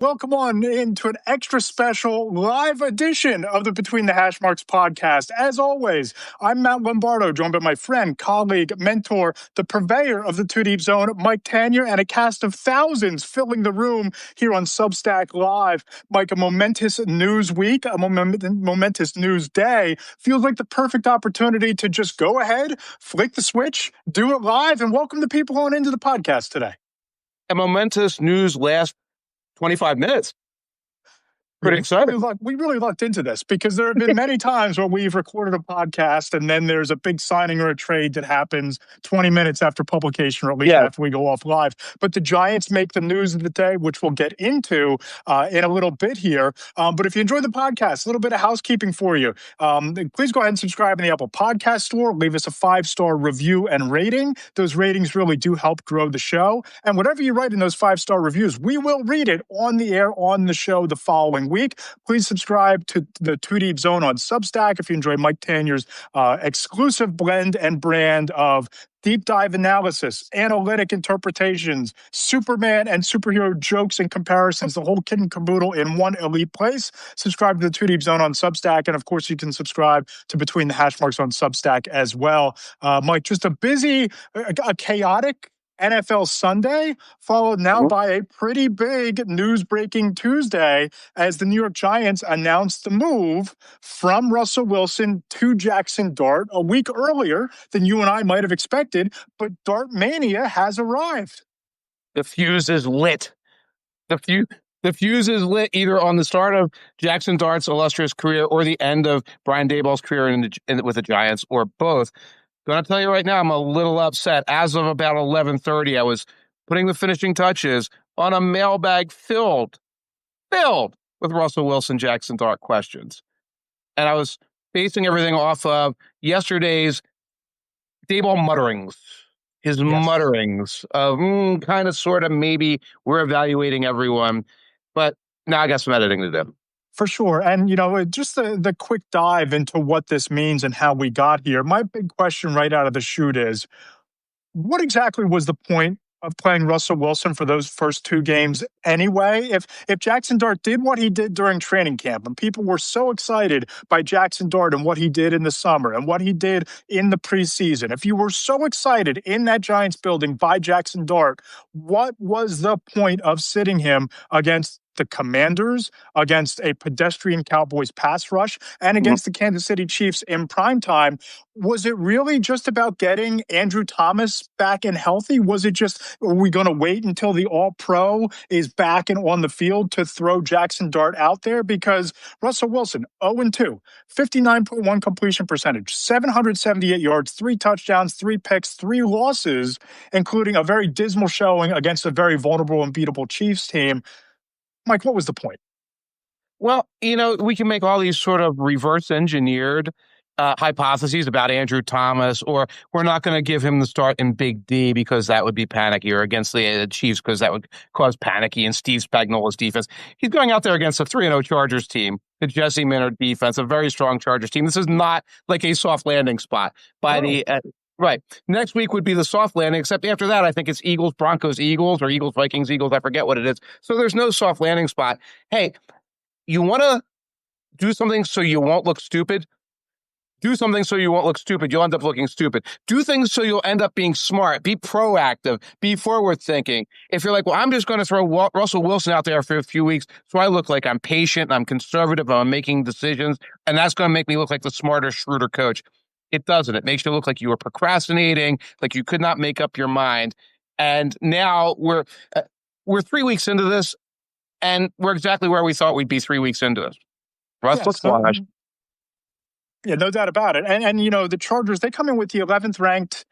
Welcome on into an extra special live edition of the Between the Hashmarks podcast. As always, I'm Matt Lombardo, joined by my friend, colleague, mentor, the purveyor of the Too Deep Zone, Mike Tanier, and a cast of thousands filling the room here on Substack Live. Mike, a momentous news week, a momentous news day, feels like the perfect opportunity to just go ahead, flick the switch, do it live, and welcome the people on into the podcast today. A momentous news last 25 minutes. Pretty excited. We really lucked into this because there have been many times where we've recorded a podcast and then there's a big signing or a trade that happens 20 minutes after publication or at least after we go off live. But the Giants make the news of the day, which we'll get into in a little bit here. But if you enjoyed the podcast, a little bit of housekeeping for you. Please go ahead and subscribe in the Apple Podcast Store. Leave us a 5-star review and rating. Those ratings really do help grow the show. And whatever you write in those 5-star reviews, we will read it on the air on the show the following week. Please subscribe to the Too Deep Zone on Substack if you enjoy Mike Tanier's exclusive blend and brand of deep dive analysis, analytic interpretations, Superman and superhero jokes and comparisons, the whole kit and caboodle in one elite place. Subscribe to the Too Deep Zone on Substack. And of course, you can subscribe to Between the Hashmarks on Substack as well. Mike, just a busy, a chaotic NFL Sunday, followed now by a pretty big news-breaking Tuesday as the New York Giants announced the move from Russell Wilson to Jaxson Dart a week earlier than you and I might have expected, but Dart Mania has arrived. The fuse is lit. The fuse is lit either on the start of Jaxson Dart's illustrious career or the end of Brian Daboll's career with the Giants, or both. Going to tell you right now, I'm a little upset. As of about 11:30, I was putting the finishing touches on a mailbag filled with Russell Wilson, Jaxson Dart questions. And I was basing everything off of yesterday's Daboll mutterings. His mutterings of kind of, sort of, maybe we're evaluating everyone. But now I got some editing to do. For sure. And, just the quick dive into what this means and how we got here. My big question right out of the chute is, what exactly was the point of playing Russell Wilson for those first 2 games anyway? If Jaxson Dart did what he did during training camp, and people were so excited by Jaxson Dart and what he did in the summer and what he did in the preseason, if you were so excited in that Giants building by Jaxson Dart, what was the point of sitting him against the Commanders, against a pedestrian Cowboys pass rush, and against the Kansas City Chiefs in primetime? Was it really just about getting Andrew Thomas back and healthy? Was it just, are we going to wait until the All-Pro is back and on the field to throw Jaxson Dart out there? Because Russell Wilson, 0-2, 59.1 completion percentage, 778 yards, 3 touchdowns, 3 picks, 3 losses, including a very dismal showing against a very vulnerable and beatable Chiefs team. Mike, what was the point? Well, we can make all these sort of reverse engineered hypotheses about Andrew Thomas, or we're not going to give him the start in Big D because that would be panicky, or against the Chiefs because that would cause panicky, and Steve Spagnuolo's defense. He's going out there against a 3-0 Chargers team, the Jesse Minter defense, a very strong Chargers team. This is not like a soft landing spot by the right. Next week would be the soft landing, except after that, I think it's Eagles, Broncos, Eagles, or Eagles, Vikings, Eagles. I forget what it is. So there's no soft landing spot. Hey, you want to do something so you won't look stupid? Do something so you won't look stupid. You'll end up looking stupid. Do things so you'll end up being smart. Be proactive. Be forward-thinking. If you're like, well, I'm just going to throw Russell Wilson out there for a few weeks so I look like I'm patient, I'm conservative, I'm making decisions, and that's going to make me look like the smarter, shrewder coach. It doesn't. It makes you look like you were procrastinating, like you could not make up your mind. And now we're 3 weeks into this, and we're exactly where we thought we'd be 3 weeks into this. Russ looks flash. Yeah, no doubt about it. And the Chargers, they come in with the 11th ranked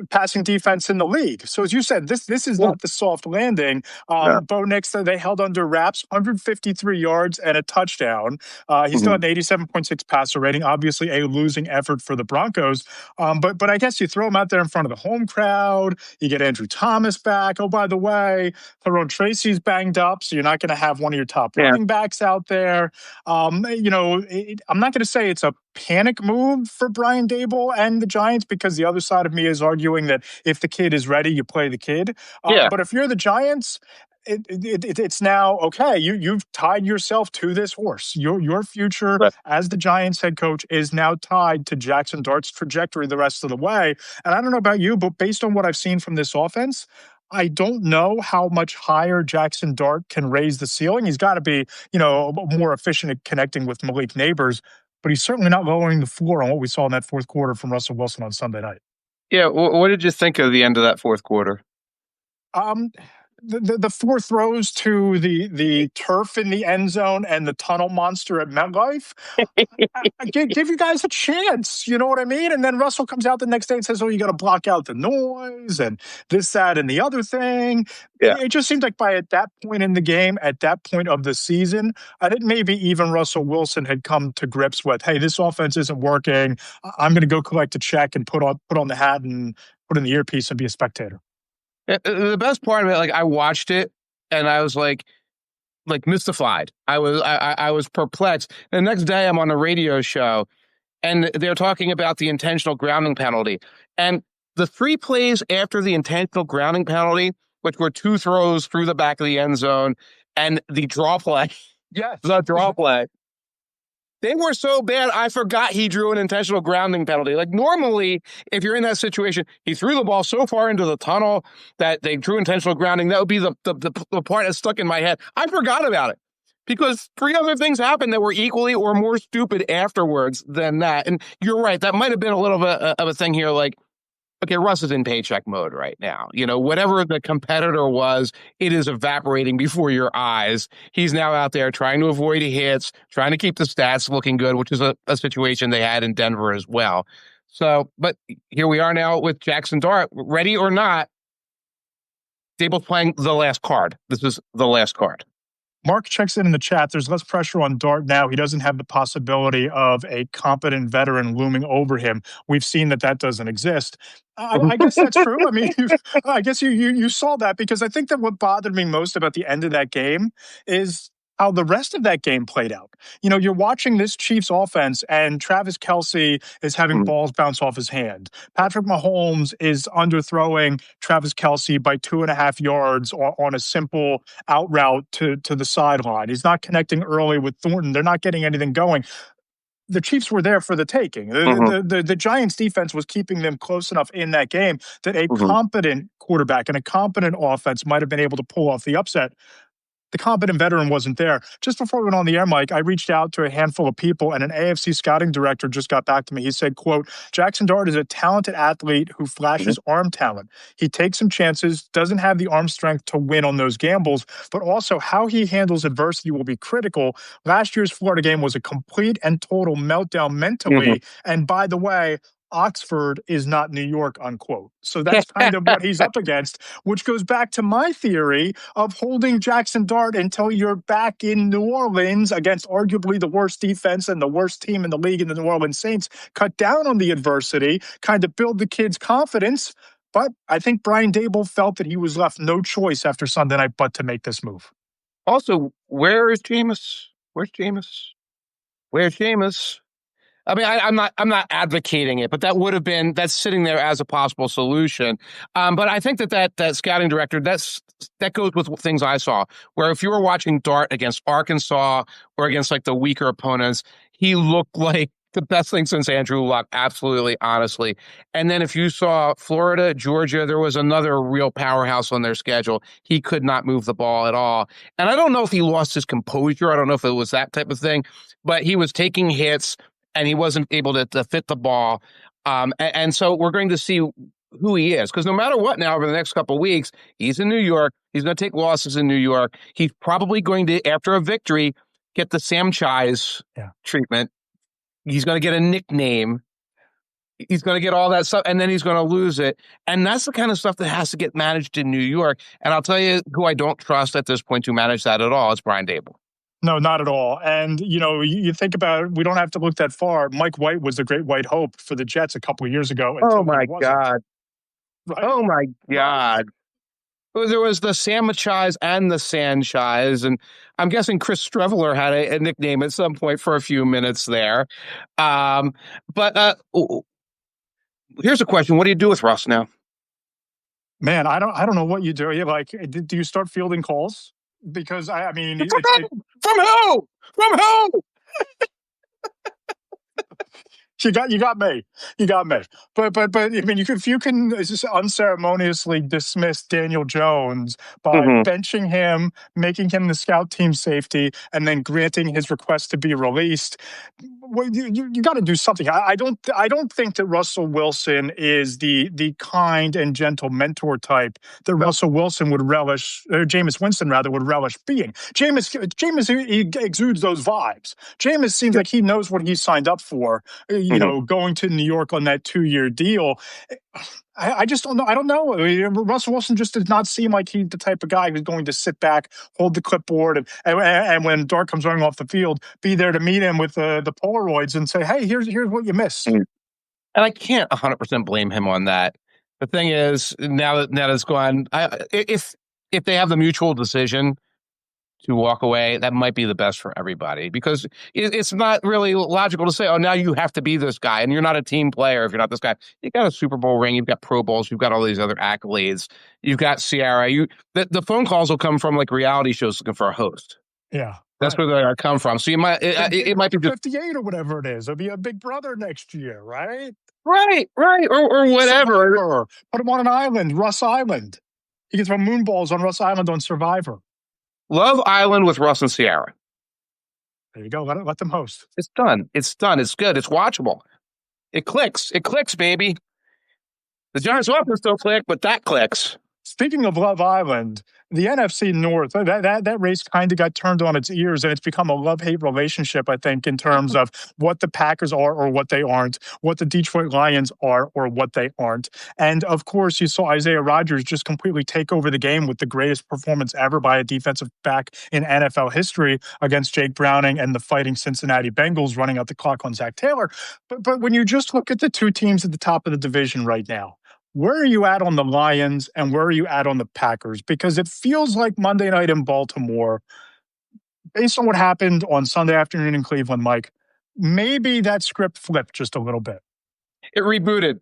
passing defense in the league. So as you said, this is not the soft landing. Bo Nix, they held under wraps, 153 yards and a touchdown. He still had an 87.6 passer rating, obviously a losing effort for the Broncos. But I guess you throw him out there in front of the home crowd. You get Andrew Thomas back. Oh, by the way, Tyrone Tracy's banged up, so you're not going to have one of your top running backs out there. I'm not going to say it's a panic move for Brian Daboll and the Giants, because the other side of me is arguing that if the kid is ready, you play the kid. But if you're the Giants, it's now okay. You've tied yourself to this horse. Your future Right. as the Giants head coach is now tied to Jaxson Dart's trajectory the rest of the way. And I don't know about you, but based on what I've seen from this offense, I don't know how much higher Jaxson Dart can raise the ceiling. He's got to be, more efficient at connecting with Malik Neighbors, but he's certainly not lowering the floor on what we saw in that fourth quarter from Russell Wilson on Sunday night. Yeah, what did you think of the end of that fourth quarter? Um, the four throws to the turf in the end zone and the tunnel monster at MetLife, I give you guys a chance. You know what I mean? And then Russell comes out the next day and says, "Oh, you got to block out the noise and this, that, and the other thing." Yeah. It just seemed like by at that point in the game, at that point of the season, I think maybe even Russell Wilson had come to grips with, "Hey, this offense isn't working. I'm going to go collect a check and put on the hat and put in the earpiece and be a spectator." The best part of it, like I watched it and I was like mystified. I was perplexed. The next day I'm on a radio show and they're talking about the intentional grounding penalty. And the 3 plays after the intentional grounding penalty, which were 2 throws through the back of the end zone and the draw play. Yes. The draw play. They were so bad, I forgot he drew an intentional grounding penalty. Like normally, if you're in that situation, he threw the ball so far into the tunnel that they drew intentional grounding. That would be the part that stuck in my head. I forgot about it because 3 other things happened that were equally or more stupid afterwards than that. And you're right. That might have been a little bit of a thing here. Like, okay, Russ is in paycheck mode right now. Whatever the competitor was, it is evaporating before your eyes. He's now out there trying to avoid hits, trying to keep the stats looking good, which is a situation they had in Denver as well. So, but here we are now with Jaxson Dart. Ready or not, Dable's playing the last card. This is the last card. Mark checks in the chat. There's less pressure on Dart now. He doesn't have the possibility of a competent veteran looming over him. We've seen that doesn't exist. I guess that's true. I mean, I guess you saw that because I think that what bothered me most about the end of that game is how the rest of that game played out. You're watching this Chiefs offense and Travis Kelce is having balls bounce off his hand. Patrick Mahomes is underthrowing Travis Kelce by 2.5 yards on a simple out route to the sideline. He's not connecting early with Thornton. They're not getting anything going. The Chiefs were there for the taking. The Giants defense was keeping them close enough in that game that a competent quarterback and a competent offense might have been able to pull off the upset. The competent veteran wasn't there. Just before we went on the air, Mike, I reached out to a handful of people, and an AFC scouting director just got back to me. He said, quote, "Jaxson Dart is a talented athlete who flashes arm talent. He takes some chances, doesn't have the arm strength to win on those gambles, but also how he handles adversity will be critical. Last year's Florida game was a complete and total meltdown mentally. And by the way, Oxford is not New York," unquote. So that's kind of what he's up against, which goes back to my theory of holding Jaxson Dart until you're back in New Orleans against arguably the worst defense and the worst team in the league in the New Orleans Saints. Cut down on the adversity, kind of build the kid's confidence. But I think Brian Daboll felt that he was left no choice after Sunday night but to make this move. Also, where is Jameis? Where's Jameis? Where's Jameis? I mean, I'm not advocating it, but that's sitting there as a possible solution. But I think that scouting director, that goes with things I saw, where if you were watching Dart against Arkansas or against like the weaker opponents, he looked like the best thing since Andrew Luck, absolutely, honestly. And then if you saw Florida, Georgia, there was another real powerhouse on their schedule. He could not move the ball at all. And I don't know if he lost his composure. I don't know if it was that type of thing, but he was taking hits and he wasn't able to fit the ball. And so we're going to see who he is. Because no matter what now, over the next couple of weeks, he's in New York. He's going to take losses in New York. He's probably going to, after a victory, get the Sam Chise treatment. He's going to get a nickname. He's going to get all that stuff, and then he's going to lose it. And that's the kind of stuff that has to get managed in New York. And I'll tell you who I don't trust at this point to manage that at all. It's Brian Daboll. No, not at all. And, you think about it, we don't have to look that far. Mike White was the great white hope for the Jets a couple of years ago. Oh, my God. Right? Oh, my God. There was the Sandwichize and the Sandchize, and I'm guessing Chris Streveler had a nickname at some point for a few minutes there. But here's a question. What do you do with Russ now? Man, I don't know what you do. You like, do you start fielding calls? Because I mean, From who? From who? you got me. You got me. But I mean, if you can just unceremoniously dismiss Daniel Jones by benching him, making him the scout team safety, and then granting his request to be released, well, you got to do something. I don't think that Russell Wilson is the kind and gentle mentor type that Russell Wilson would relish, or Jameis Winston rather would relish being. Jameis he exudes those vibes. Jameis seems like he knows what he signed up for. You know, going to New York on that 2-year deal. I just don't know. I don't know. Russell Wilson just does not seem like he's the type of guy who's going to sit back, hold the clipboard, and when Dart comes running off the field, be there to meet him with the Polaroids and say, "Hey, here's what you missed." And I can't 100% blame him on that. The thing is, now that it's gone, if they have the mutual decision to walk away, that might be the best for everybody, because it's not really logical to say, oh, now you have to be this guy, and you're not a team player if you're not this guy. You got a Super Bowl ring, you've got Pro Bowls, you've got all these other accolades, you've got Ciara. The phone calls will come from like reality shows looking for a host. Yeah. That's where they're come from. So it might be just 58 or whatever it is. It'll be a Big Brother next year, right? Right, or whatever. Survivor. Put him on an island, Russ Island. He can throw moonballs on Russ Island on Survivor. Love Island with Russ and Ciara. There you go. Let them host. It's done. It's good. It's watchable. It clicks, baby. The Giants offense still click, but that clicks. Speaking of Love Island, the NFC North, that race kind of got turned on its ears, and it's become a love-hate relationship, I think, in terms of what the Packers are or what they aren't, what the Detroit Lions are or what they aren't. And, of course, you saw Isaiah Rodgers just completely take over the game with the greatest performance ever by a defensive back in NFL history against Jake Browning and the fighting Cincinnati Bengals running out the clock on Zach Taylor. But when you just look at the two teams at the top of the division right now, where are you at on the Lions and where are you at on the Packers? Because it feels like Monday night in Baltimore, based on what happened on Sunday afternoon in Cleveland, Mike, maybe that script flipped just a little bit. It rebooted.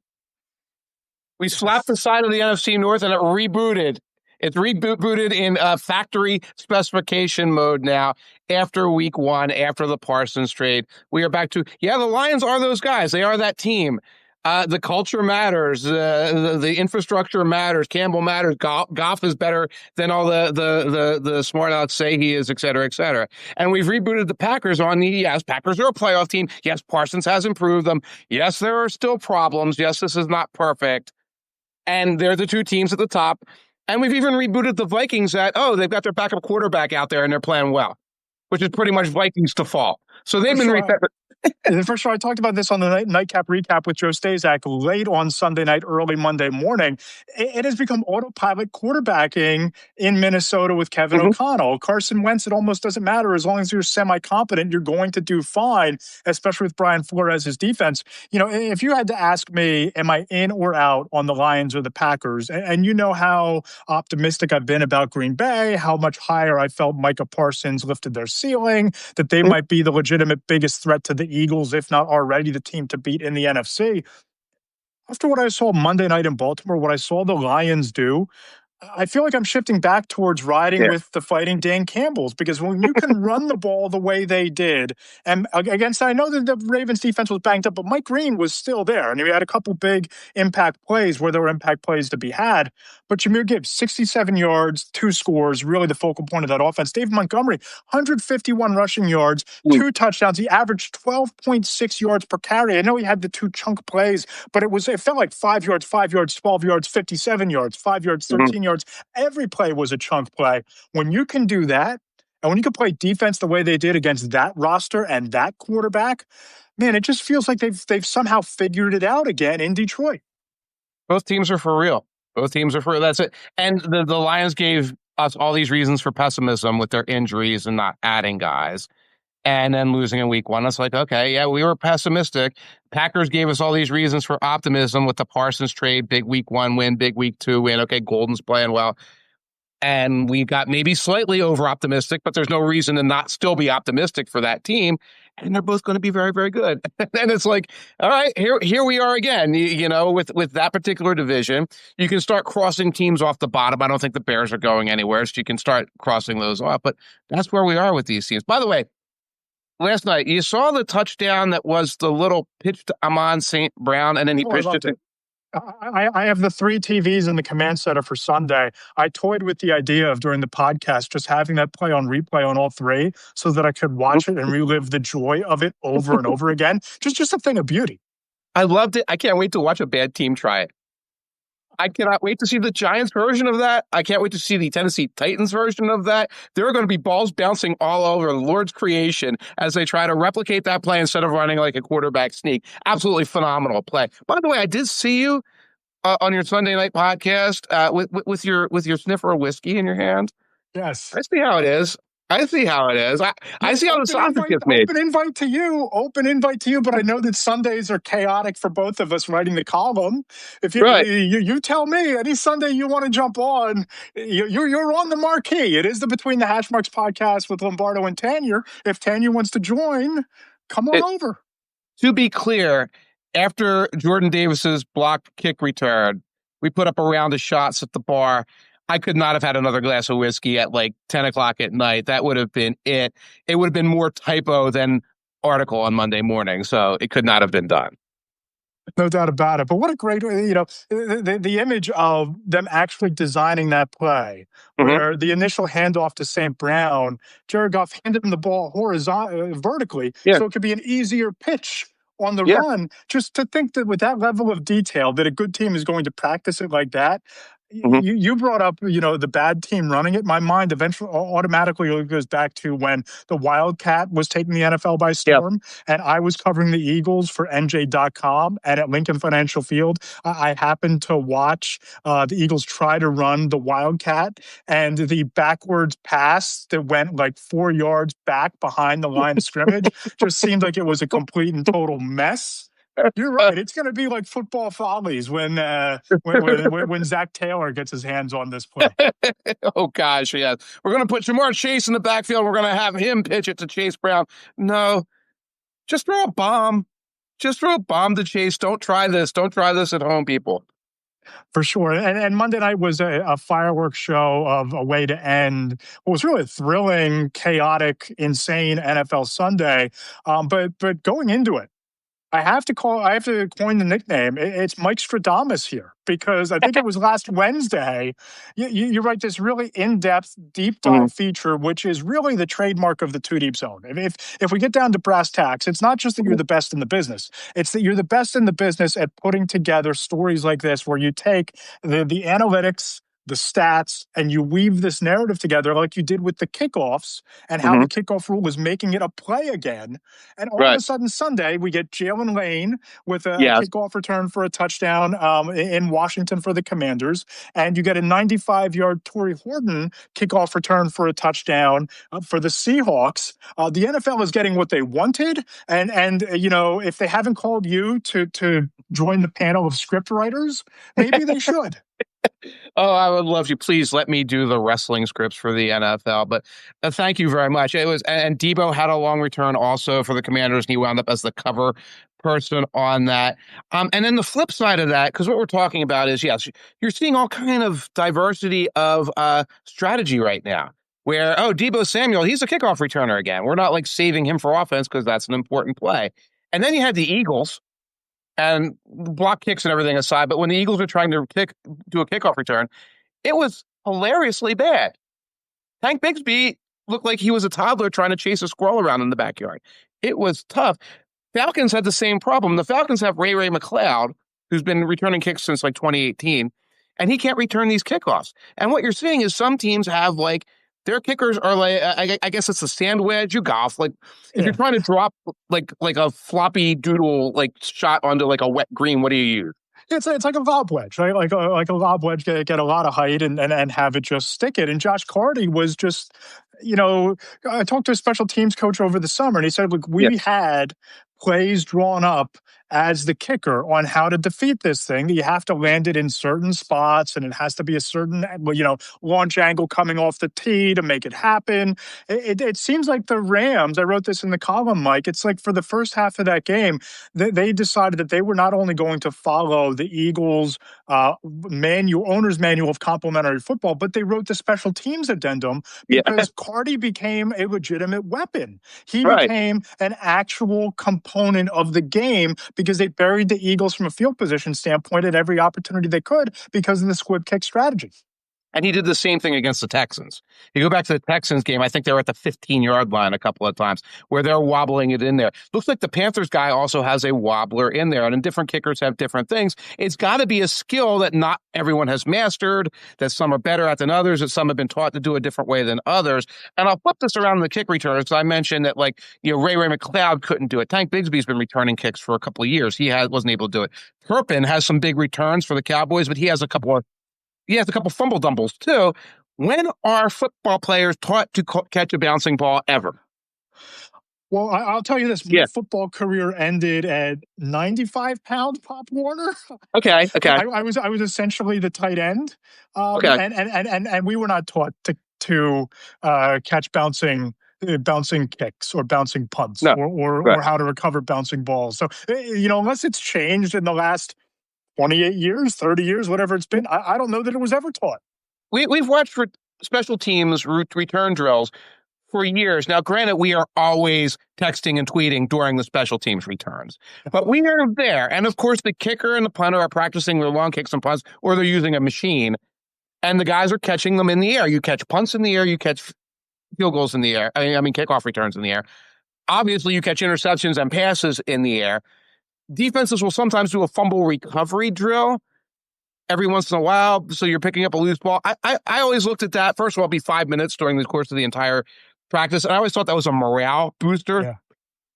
We slapped the side of the NFC North and it rebooted. It's rebooted in factory specification mode now after week 1, after the Parsons trade. We are back to, the Lions are those guys. They are that team. The culture matters. The infrastructure matters. Campbell matters. Goff is better than all the smart outs say he is, et cetera, et cetera. And we've rebooted the Packers on yes, Packers are a playoff team. Yes, Parsons has improved them. Yes, there are still problems. Yes, this is not perfect. And they're the two teams at the top. And we've even rebooted the Vikings at, they've got their backup quarterback out there and they're playing well, which is pretty much Vikings to fall. So they've been reset. For sure, I talked about this on the nightcap recap with Joe Stazak late on Sunday night, early Monday morning. It has become autopilot quarterbacking in Minnesota with Kevin O'Connell. Carson Wentz, it almost doesn't matter. As long as you're semi-competent, you're going to do fine, especially with Brian Flores' defense. You know, if you had to ask me, am I in or out on the Lions or the Packers? And you know how optimistic I've been about Green Bay, how much higher I felt Micah Parsons lifted their ceiling, that they might be the legitimate biggest threat to the Eagles, if not already the team to beat in the NFC. After what I saw Monday night in Baltimore, what I saw the Lions do, I feel like I'm shifting back towards riding with the fighting Dan Campbells, because when you can run the ball the way they did, and against, I know that the Ravens defense was banged up, but Mike Green was still there. And he had a couple big impact plays where there were impact plays to be had. But Jahmyr Gibbs, 67 yards, 2 scores, really the focal point of that offense. Dave Montgomery, 151 rushing yards, 2 touchdowns. He averaged 12.6 yards per carry. I know he had the 2 chunk plays, but it felt like 5 yards, 5 yards, 12 yards, 57 yards, 5 yards, 13 yards. Every play was a chunk play. When you can do that, and when you can play defense the way they did against that roster and that quarterback, man, it just feels like they've somehow figured it out again in Detroit. Both teams are for real. That's it. And the Lions gave us all these reasons for pessimism with their injuries and not adding guys, and then losing in week 1. It's like, okay, yeah, we were pessimistic. Packers gave us all these reasons for optimism with the Parsons trade, big week 1 win, big week 2 win. Okay, Golden's playing well. And we got maybe slightly over optimistic, but there's no reason to not still be optimistic for that team. and they're both going to be very, very good. And it's like, all right, here we are again. With that particular division, you can start crossing teams off the bottom. I don't think the Bears are going anywhere, so you can start crossing those off. But that's where we are with these teams. By the way, last night you saw the touchdown that was the little pitch to Amon St. Brown, and then he pitched it to. I have the 3 TVs in the command center for Sunday. I toyed with the idea of during the podcast just having that play on replay on all 3 so that I could watch it and relive the joy of it over and over again. Just a thing of beauty. I loved it. I can't wait to watch a bad team try it. I cannot wait to see the Giants version of that. I can't wait to see the Tennessee Titans version of that. There are going to be balls bouncing all over the Lord's creation as they try to replicate that play instead of running like a quarterback sneak. Absolutely phenomenal play. By the way, I did see you on your Sunday night podcast with your sniffer of whiskey in your hand. Yes. I see how it is. I see how it is. I see how the sausage gets made. Open invite to you. But I know that Sundays are chaotic for both of us writing the column. If you tell me any Sunday you want to jump on, you're on the marquee. It is the Between the Hashmarks podcast with Lombardo and Tanier. If Tanier wants to join, come on over. To be clear, after Jordan Davis's blocked kick return, we put up a round of shots at the bar. I could not have had another glass of whiskey at like 10 o'clock at night. That would have been it. It would have been more typo than article on Monday morning. So it could not have been done. No doubt about it. But what a great, the image of them actually designing that play, where the initial handoff to St. Brown, Jared Goff handed him the ball vertically, so it could be an easier pitch on the run. Just to think that with that level of detail, that a good team is going to practice it like that. You brought up, the bad team running it. My mind eventually automatically goes back to when the Wildcat was taking the NFL by storm, and I was covering the Eagles for NJ.com, and at Lincoln Financial Field, I happened to watch the Eagles try to run the Wildcat, and the backwards pass that went like 4 yards back behind the line of scrimmage just seemed like it was a complete and total mess. You're right. It's going to be like football follies when Zach Taylor gets his hands on this play. Oh, gosh, yeah. We're going to put Jamar Chase in the backfield. We're going to have him pitch it to Chase Brown. No, just throw a bomb. Just throw a bomb to Chase. Don't try this. Don't try this at home, people. For sure. And Monday night was a fireworks show of a way to end what was really a thrilling, chaotic, insane NFL Sunday. But going into it, I have to coin the nickname. It's Mike Stradamus here, because I think it was last Wednesday. You write this really in-depth, deep dive feature, which is really the trademark of the Two Deep Zone. If we get down to brass tacks, it's not just that you're the best in the business. It's that you're the best in the business at putting together stories like this, where you take the analytics, the stats, and you weave this narrative together like you did with the kickoffs and how the kickoff rule was making it a play again. And all of a sudden Sunday, we get Jalen Lane with a kickoff return for a touchdown in Washington for the Commanders. And you get a 95-yard Torrey Horton kickoff return for a touchdown for the Seahawks. The NFL is getting what they wanted. And if they haven't called you to join the panel of script writers, maybe they should. Oh, I would love you. Please let me do the wrestling scripts for the NFL. But thank you very much. And Debo had a long return also for the Commanders, and he wound up as the cover person on that. And then the flip side of that, because what we're talking about is, yes, you're seeing all kind of diversity of strategy right now. Where, Debo Samuel, he's a kickoff returner again. We're not like saving him for offense because that's an important play. And then you had the Eagles. And block kicks and everything aside, but when the Eagles were trying to do a kickoff return, it was hilariously bad. Hank Bigsby looked like he was a toddler trying to chase a squirrel around in the backyard. It was tough. Falcons had the same problem. The Falcons have Ray McLeod, who's been returning kicks since like 2018, and he can't return these kickoffs. And what you're seeing is some teams have like their kickers are like, I guess it's a sand wedge. You golf, like if you're trying to drop like a floppy doodle like shot onto like a wet green, what do you use? It's like a lob wedge, right? Like a lob wedge, get a lot of height and have it just stick it. And Josh Carty was just, I talked to a special teams coach over the summer, and he said, look, we had plays drawn up as the kicker on how to defeat this thing. You have to land it in certain spots, and it has to be a certain, launch angle coming off the tee to make it happen. It seems like the Rams, I wrote this in the column, Mike, it's like for the first half of that game, they decided that they were not only going to follow the Eagles' owner's manual of complementary football, but they wrote the special teams addendum because Cardi became a legitimate weapon. He became an actual component of the game because they buried the Eagles from a field position standpoint at every opportunity they could because of the squib kick strategy. And he did the same thing against the Texans. You go back to the Texans game, I think they were at the 15-yard line a couple of times where they're wobbling it in there. Looks like the Panthers guy also has a wobbler in there, and different kickers have different things. It's got to be a skill that not everyone has mastered, that some are better at than others, that some have been taught to do a different way than others. And I'll flip this around in the kick returners because I mentioned that, Ray McLeod couldn't do it. Tank Bigsby's been returning kicks for a couple of years. He wasn't able to do it. Turpin has some big returns for the Cowboys, but he has a couple fumble dumbles, too. When are football players taught to catch a bouncing ball ever? Well, I'll tell you this. My football career ended at 95 pounds, Pop Warner. Okay. I was essentially the tight end. And we were not taught to catch bouncing kicks or bouncing punts or how to recover bouncing balls. So, unless it's changed in the last 28 years, 30 years, whatever it's been, I don't know that it was ever taught. We've watched for special teams return drills for years. Now, granted, we are always texting and tweeting during the special teams returns, but we are there. And of course, the kicker and the punter are practicing their long kicks and punts, or they're using a machine, and the guys are catching them in the air. You catch punts in the air, you catch field goals in the air. I mean, kickoff returns in the air. Obviously, you catch interceptions and passes in the air. Defenses will sometimes do a fumble recovery drill every once in a while, so you're picking up a loose ball. I always looked at that. First of all, it'd be 5 minutes during the course of the entire practice, and I always thought that was a morale booster.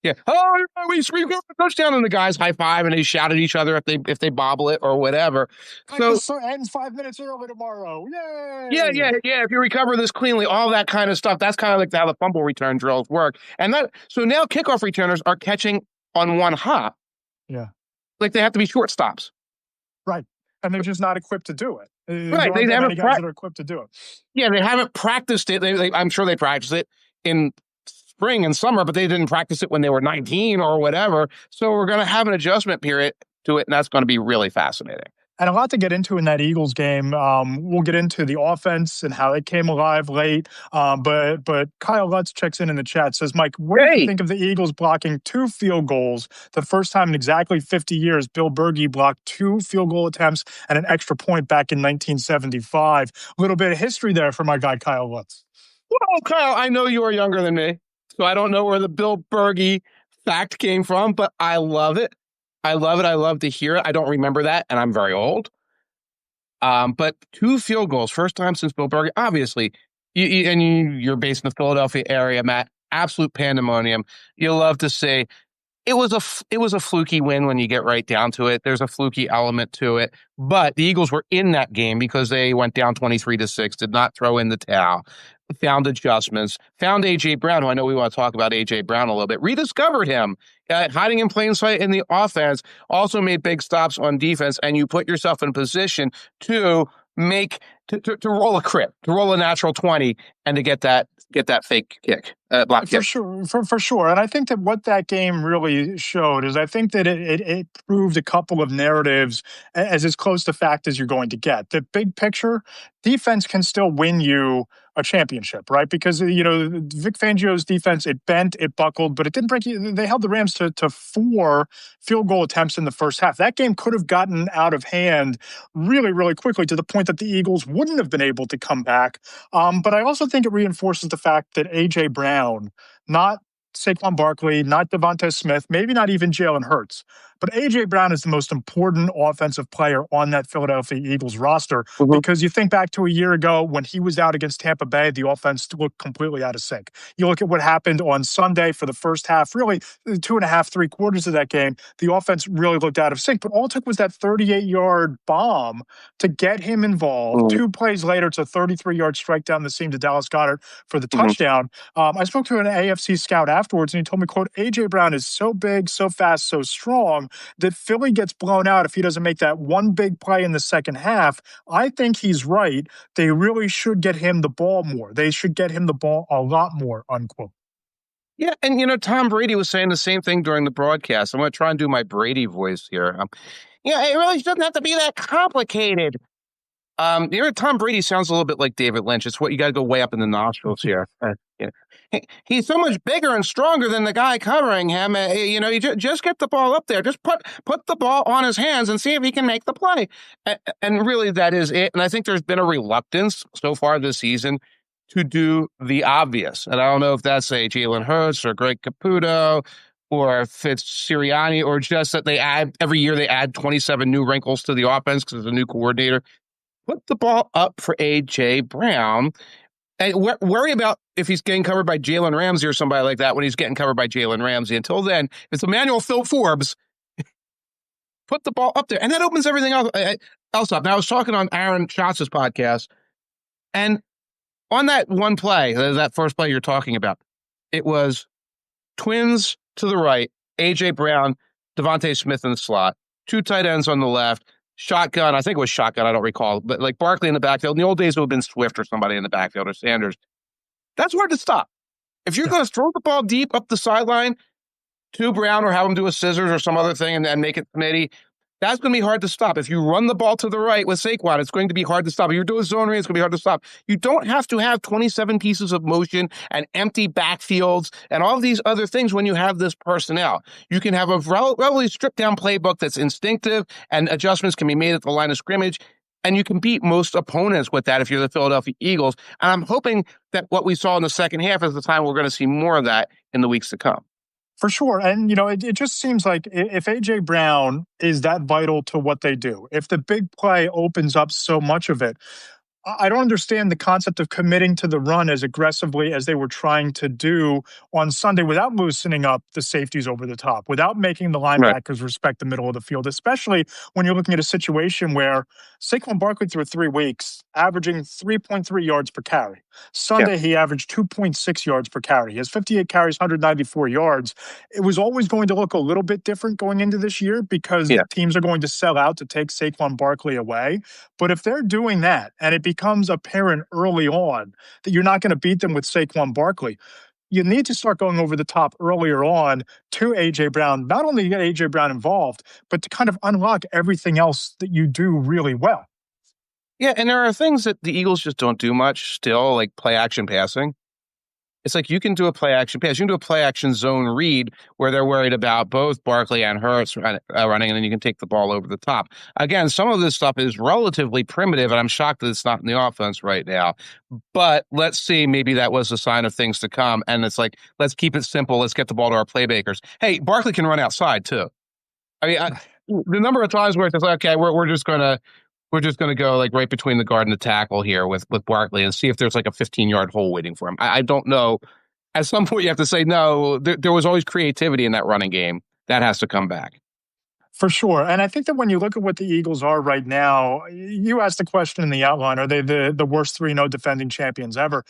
Yeah. Oh, we got a touchdown, and the guys high five and they shout at each other if they bobble it or whatever. So ends 5 minutes early tomorrow. Yay! Yeah. If you recover this cleanly, all that kind of stuff. That's kind of like how the fumble return drills work. And so now kickoff returners are catching on one hop. Yeah. Like they have to be short stops. Right. And they're just not equipped to do it. Right. They haven't guys that are equipped to do it. Yeah, they haven't practiced it. I'm sure they practiced it in spring and summer, but they didn't practice it when they were 19 or whatever. So we're going to have an adjustment period to it, and that's going to be really fascinating. And a lot to get into in that Eagles game. We'll get into the offense and how it came alive late. But Kyle Lutz checks in the chat, says, Mike, what do you think of the Eagles blocking 2 field goals? The first time in exactly 50 years, Bill Bergey blocked 2 field goal attempts and an extra point back in 1975. A little bit of history there for my guy, Kyle Lutz. Well, Kyle, I know you are younger than me, so I don't know where the Bill Bergey fact came from, but I love it. I love it. I love to hear it. I don't remember that, and I'm very old. But 2 field goals, first time since Bill Bergey. Obviously, you're based in the Philadelphia area, Matt. Absolute pandemonium. You love to say it was a fluky win when you get right down to it. There's a fluky element to it, but the Eagles were in that game because they went down 23-6, did not throw in the towel, found adjustments, found A.J. Brown, who I know we want to talk about A.J. Brown a little bit, rediscovered him, hiding in plain sight in the offense, also made big stops on defense, and you put yourself in position to to roll a crip, to roll a natural 20, and to get that fake kick, block kick. For sure. And I think that what that game really showed is I think that it proved a couple of narratives as close to fact as you're going to get. The big picture, defense can still win you a championship, right? Because, Vic Fangio's defense, it bent, it buckled, but it didn't break you. They held the Rams to 4 field goal attempts in the first half. That game could have gotten out of hand really, really quickly to the point that the Eagles wouldn't have been able to come back. But I also think it reinforces the fact that A.J. Brown, not Saquon Barkley, not Devonta Smith, maybe not even Jalen Hurts, But A.J. Brown is the most important offensive player on that Philadelphia Eagles roster because you think back to a year ago when he was out against Tampa Bay, the offense looked completely out of sync. You look at what happened on Sunday for the first half, really 2.5, 3/4 of that game, the offense really looked out of sync. But all it took was that 38-yard bomb to get him involved. 2 plays later, it's a 33-yard strike down the seam to Dallas Goedert for the touchdown. I spoke to an AFC scout afterwards, and he told me, quote, A.J. Brown is so big, so fast, so strong that Philly gets blown out if he doesn't make that one big play in the second half. I think he's right. They really should get him the ball more. They should get him the ball a lot more, unquote. Yeah, and Tom Brady was saying the same thing during the broadcast. I'm going to try and do my Brady voice here. It really doesn't have to be that complicated. Tom Brady sounds a little bit like David Lynch. It's what you got to go way up in the nostrils here. He's so much bigger and stronger than the guy covering him. You just get the ball up there. Just put the ball on his hands and see if he can make the play. And really, that is it. And I think there's been a reluctance so far this season to do the obvious. And I don't know if that's a Jalen Hurts or Greg Caputo or Fitz Sirianni, or just that every year they add 27 new wrinkles to the offense because there's a new coordinator. Put the ball up for A.J. Brown and worry about if he's getting covered by Jalen Ramsey or somebody like that when he's getting covered by Jalen Ramsey. Until then, if it's Emmanuel Phil Forbes, put the ball up there. And that opens everything else up. Now, I was talking on Aaron Schatz's podcast, and on that one play, that first play you're talking about, it was twins to the right, A.J. Brown, Devontae Smith in the slot, 2 tight ends on the left, shotgun. I think it was shotgun. I don't recall. But like Barkley in the backfield. In the old days, it would have been Swift or somebody in the backfield or Sanders. That's hard to stop. If you're going to throw the ball deep up the sideline to Brown or have him do a scissors or some other thing and make it committee, that's going to be hard to stop. If you run the ball to the right with Saquon, it's going to be hard to stop. If you do a zone read, it's going to be hard to stop. You don't have to have 27 pieces of motion and empty backfields and all of these other things when you have this personnel. You can have a relatively stripped-down playbook that's instinctive, and adjustments can be made at the line of scrimmage, and you can beat most opponents with that if you're the Philadelphia Eagles. And I'm hoping that what we saw in the second half is the time we're going to see more of that in the weeks to come. For sure. And, it just seems like if A.J. Brown is that vital to what they do, if the big play opens up so much of it, I don't understand the concept of committing to the run as aggressively as they were trying to do on Sunday without loosening up the safeties over the top, without making the linebackers respect the middle of the field, especially when you're looking at a situation where Saquon Barkley through 3 weeks, averaging 3.3 yards per carry. Sunday, he averaged 2.6 yards per carry. He has 58 carries, 194 yards. It was always going to look a little bit different going into this year because teams are going to sell out to take Saquon Barkley away. But if they're doing that and it becomes apparent early on that you're not going to beat them with Saquon Barkley, you need to start going over the top earlier on to A.J. Brown, not only to get A.J. Brown involved, but to kind of unlock everything else that you do really well. Yeah, and there are things that the Eagles just don't do much still, like play-action passing. It's like you can do a play-action pass. You can do a play-action zone read where they're worried about both Barkley and Hurts running, and then you can take the ball over the top. Again, some of this stuff is relatively primitive, and I'm shocked that it's not in the offense right now. But let's see, maybe that was a sign of things to come. And it's like, let's keep it simple. Let's get the ball to our playmakers. Hey, Barkley can run outside, too. I mean, the number of times where it's like, okay, we're just going to go like right between the guard and the tackle here with Barkley and see if there's like a 15-yard hole waiting for him. I don't know. At some point, you have to say, no, there was always creativity in that running game. That has to come back. For sure. And I think that when you look at what the Eagles are right now, you asked the question in the outline, are they the worst 3-0 defending champions ever?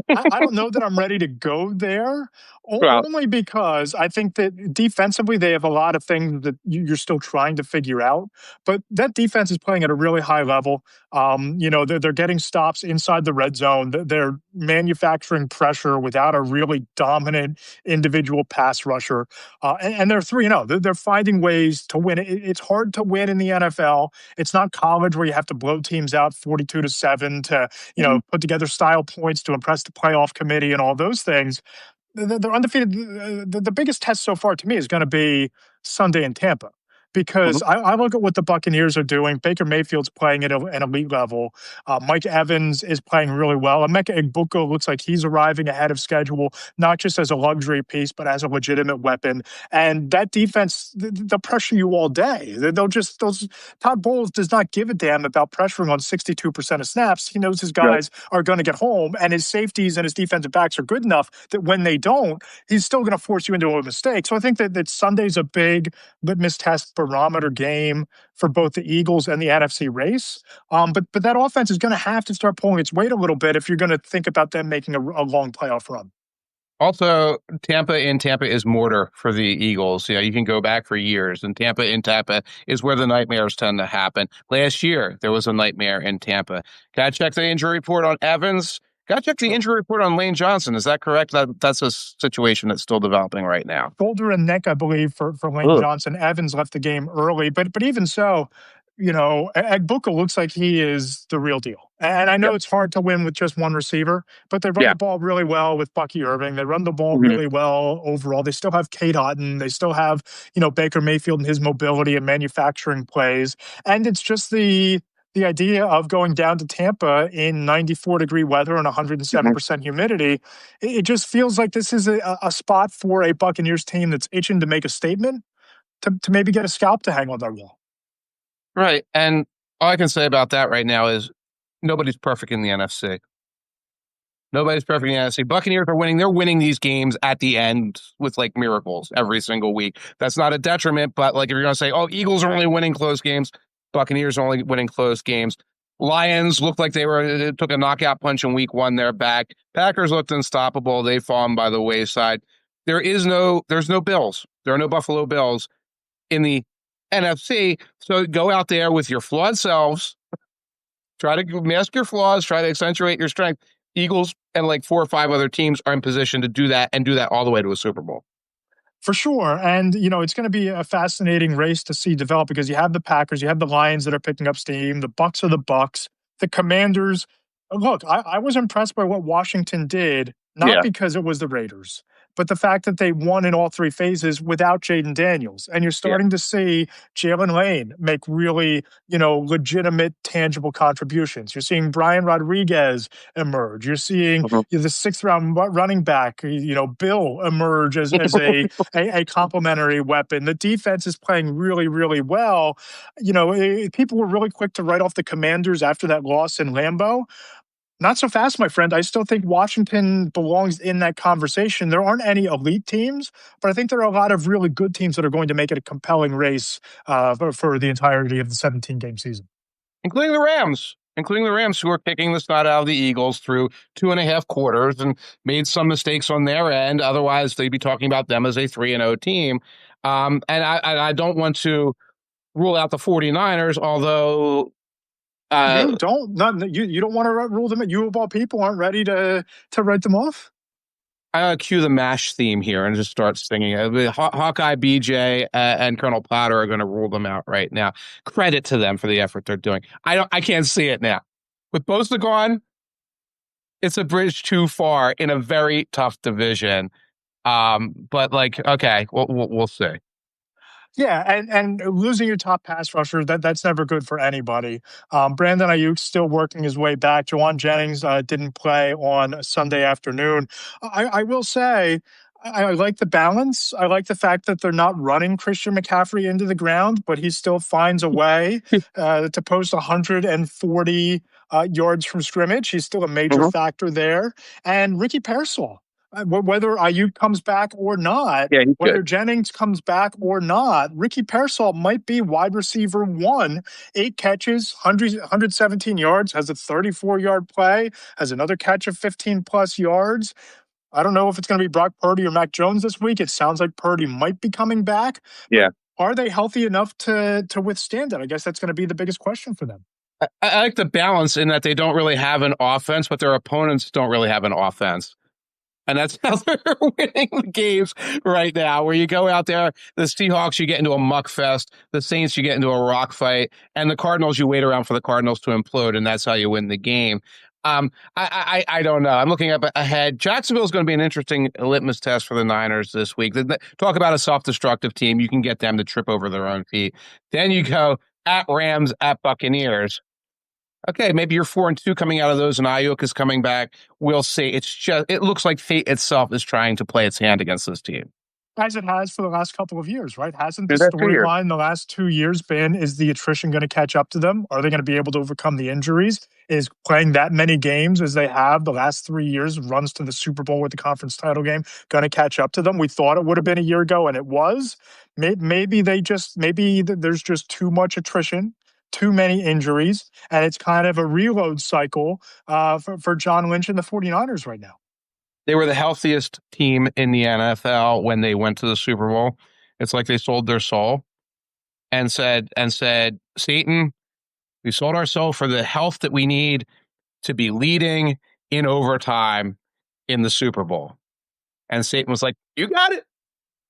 I don't know that I'm ready to go there, only because I think that defensively they have a lot of things that you're still trying to figure out. But that defense is playing at a really high level. They're getting stops inside the red zone. They're manufacturing pressure without a really dominant individual pass rusher. And they're 3-0. They're finding ways to win. It's hard to win in the NFL. It's not college where you have to blow teams out 42-7 to, put together style points to impress the playoff committee and all those things. They're undefeated. The biggest test so far to me is going to be Sunday in Tampa, because I look at what the Buccaneers are doing. Baker Mayfield's playing at an elite level. Mike Evans is playing really well. Emeka Egbuka looks like he's arriving ahead of schedule, not just as a luxury piece, but as a legitimate weapon. And that defense, they'll pressure you all day. Todd Bowles does not give a damn about pressuring on 62% of snaps. He knows his guys are going to get home, and his safeties and his defensive backs are good enough that when they don't, he's still going to force you into a mistake. So I think that Sunday's a big litmus test barometer game for both the Eagles and the NFC race. But that offense is going to have to start pulling its weight a little bit if you're going to think about them making a long playoff run. Also, Tampa is mortar for the Eagles. You can go back for years, and Tampa is where the nightmares tend to happen. Last year, there was a nightmare in Tampa. Got to check the injury report on Evans. Got to check the injury report on Lane Johnson. Is that correct? That's a situation that's still developing right now. Shoulder and neck, I believe, for Lane Johnson. Evans left the game early, but even so, Egbuka looks like he is the real deal. And I know it's hard to win with just one receiver, but they run the ball really well with Bucky Irving. They run the ball really well overall. They still have Cade Otton. They still have, Baker Mayfield and his mobility and manufacturing plays. And it's just the idea of going down to Tampa in 94-degree weather and 107% humidity. It just feels like this is a spot for a Buccaneers team that's itching to make a statement, to maybe get a scalp to hang on their wall. Right. And all I can say about that right now is nobody's perfect in the NFC. Nobody's perfect in the NFC. Buccaneers are winning. They're winning these games at the end with miracles every single week. That's not a detriment, but if you're going to say, Eagles are only winning close games, Buccaneers are only winning close games. Lions looked like they took a knockout punch in week one. They're back. Packers looked unstoppable. They've fallen by the wayside. There's no Bills. There are no Buffalo Bills in the NFC. So go out there with your flawed selves. Try to mask your flaws. Try to accentuate your strength. Eagles and 4 or 5 other teams are in position to do that and do that all the way to a Super Bowl. For sure. And, it's going to be a fascinating race to see develop because you have the Packers, you have the Lions that are picking up steam, the Bucs are the Bucs, the Commanders. Look, I was impressed by what Washington did, not because it was the Raiders, but the fact that they won in all 3 phases without Jaden Daniels. And you're starting to see Jalen Lane make really, legitimate, tangible contributions. You're seeing Brian Rodriguez emerge. You're seeing the 6th-round running back, Bill emerge as a complementary weapon. The defense is playing really, really well. People were really quick to write off the Commanders after that loss in Lambeau. Not so fast, my friend. I still think Washington belongs in that conversation. There aren't any elite teams, but I think there are a lot of really good teams that are going to make it a compelling race for the entirety of the 17-game season. Including the Rams, who are kicking the snot out of the Eagles through 2.5 quarters and made some mistakes on their end. Otherwise, they'd be talking about them as a 3-0 team. And I don't want to rule out the 49ers, although... you don't want to rule them. You of all people aren't ready to write them off. I cue the MASH theme here and just start singing. Hawkeye, BJ, and Colonel Potter are going to rule them out right now. Credit to them for the effort they're doing. I can't see it now. With Bosa gone, it's a bridge too far in a very tough division. But okay, we'll see. Yeah, and losing your top pass rusher, that's never good for anybody. Brandon Ayuk's still working his way back. Jawan Jennings didn't play on Sunday afternoon. I will say, I like the balance. I like the fact that they're not running Christian McCaffrey into the ground, but he still finds a way to post 140 yards from scrimmage. He's still a major factor there. And Ricky Pearsall. Whether Ayuk comes back or not, whether Jennings comes back or not, Ricky Pearsall might be wide receiver 1. 8 catches, 117 yards, has a 34-yard play, has another catch of 15-plus yards. I don't know if it's going to be Brock Purdy or Mac Jones this week. It sounds like Purdy might be coming back. Yeah. Are they healthy enough to withstand it? I guess that's going to be the biggest question for them. I like the balance in that they don't really have an offense, but their opponents don't really have an offense. And that's how they're winning the games right now, where you go out there, the Seahawks, you get into a muck fest, the Saints, you get into a rock fight, and the Cardinals, you wait around for the Cardinals to implode, and that's how you win the game. I don't know. I'm looking up ahead. Jacksonville's going to be an interesting litmus test for the Niners this week. Talk about a self-destructive team. You can get them to trip over their own feet. Then you go at Rams, at Buccaneers. Okay, maybe you're 4-2 coming out of those, and Ayuk is coming back. We'll see. It looks like fate itself is trying to play its hand against this team. As it has for the last couple of years, right? Hasn't the storyline the last 2 years been, is the attrition going to catch up to them? Are they going to be able to overcome the injuries? Is playing that many games as they have the last 3 years, runs to the Super Bowl with the conference title game, going to catch up to them? We thought it would have been a year ago, and it was. Maybe there's just too much attrition, too many injuries, and it's kind of a reload cycle for John Lynch and the 49ers right now. They were the healthiest team in the NFL when they went to the Super Bowl. It's like they sold their soul and said, Satan, we sold our soul for the health that we need to be leading in overtime in the Super Bowl. And Satan was like, you got it.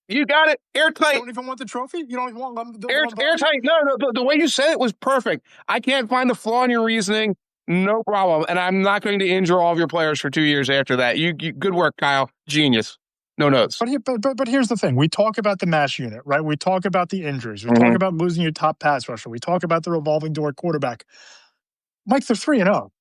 You got it. Airtight. You don't even want the trophy? You don't even want the airtight. No, the way you said it was perfect. I can't find a flaw in your reasoning. No problem. And I'm not going to injure all of your players for 2 years after that. You good work, Kyle. Genius. No notes. But here's the thing. We talk about the mash unit, right? We talk about the injuries. We talk about losing your top pass rusher. We talk about the revolving door quarterback. Mike, they're 3-0.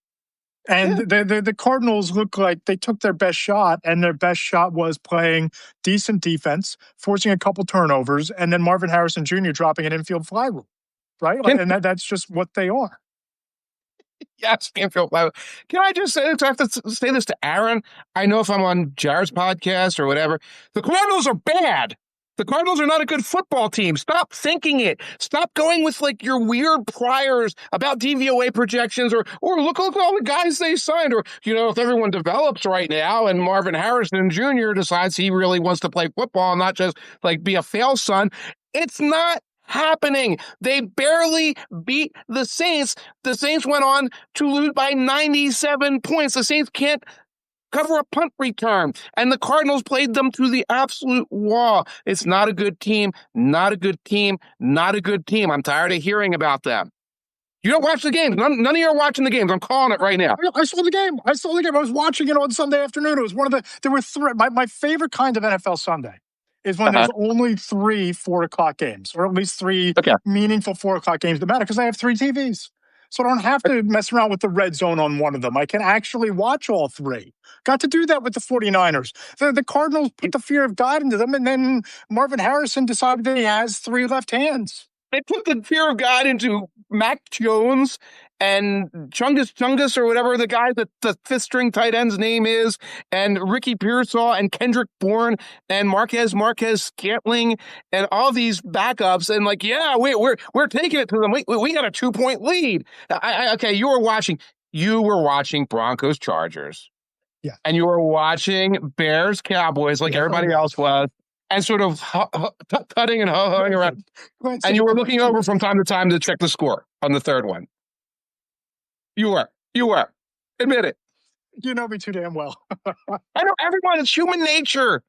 And the Cardinals look like they took their best shot, and their best shot was playing decent defense, forcing a couple turnovers, and then Marvin Harrison Jr. dropping an infield fly rule, right? And that's just what they are. Yes, infield fly rule. Can I just say this? I have to say this to Aaron. I know if I'm on Jared's podcast or whatever, the Cardinals are bad. The Cardinals are not a good football team. Stop thinking it. Stop going with like your weird priors about DVOA projections or look at all the guys they signed. Or, if everyone develops right now and Marvin Harrison Jr. decides he really wants to play football and not just like be a fail son, it's not happening. They barely beat the Saints. The Saints went on to lose by 97 points. The Saints can't cover a punt return, and the Cardinals played them to the absolute wall. It's not a good team, not a good team, not a good team. I'm tired of hearing about them. You don't watch the games. None of you are watching the games. I'm calling it right now. I saw the game. I was watching it on Sunday afternoon. It was there were three. My favorite kind of NFL Sunday is when there's only 3 4:00 games, or at least 3 meaningful 4:00 games that matter, because I have 3 TVs. So I don't have to mess around with the red zone on one of them. I can actually watch all 3. Got to do that with the 49ers. The Cardinals put the fear of God into them, and then Marvin Harrison decided that he has 3 left hands. They put the fear of God into Mac Jones and Chungus or whatever the guy that the 5th-string tight end's name is, and Ricky Pearsall and Kendrick Bourne and Marquez Scantling and all these backups, and we're taking it to them. We got a 2-point lead. You were watching Broncos Chargers. Yeah. And you were watching Bears Cowboys like everybody else was, and sort of tutting and ho-hoing around. And you were looking over from time to time to check the score on the third one. You were. Admit it. You know me too damn well. I know everyone. It's human nature.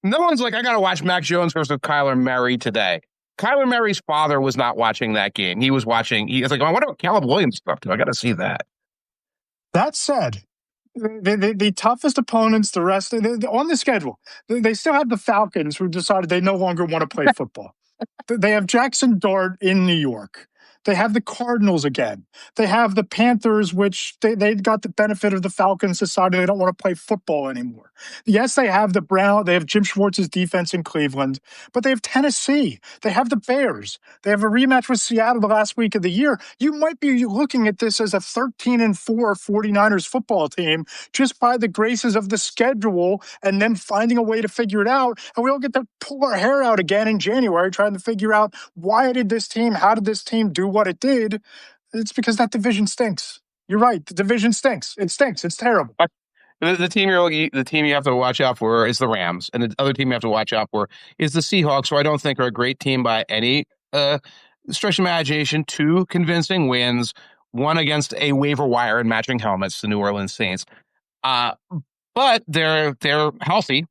No one's like, I got to watch Mac Jones versus Kyler Murray today. Kyler Murray's father was not watching that game. He was watching. He was like, I wonder what Caleb Williams stuff to. I got to see that. That said, the toughest opponents, the rest on the schedule, they still have the Falcons, who decided they no longer want to play football. They have Jaxson Dart in New York. They have the Cardinals again. They have the Panthers, which they got the benefit of the Falcons deciding they don't want to play football anymore. Yes, they have the Brown. They have Jim Schwartz's defense in Cleveland, but they have Tennessee. They have the Bears. They have a rematch with Seattle the last week of the year. You might be looking at this as a 13-4 49ers football team just by the graces of the schedule, and then finding a way to figure it out. And we all get to pull our hair out again in January trying to figure out how did this team do what it did. It's because that division stinks. You're right. The division stinks. It stinks. It's terrible. The team you have to watch out for is the Rams, and the other team you have to watch out for is the Seahawks, who I don't think are a great team by any stretch of imagination. 2 convincing wins, 1 against a waiver wire and matching helmets, the New Orleans Saints. But they're healthy,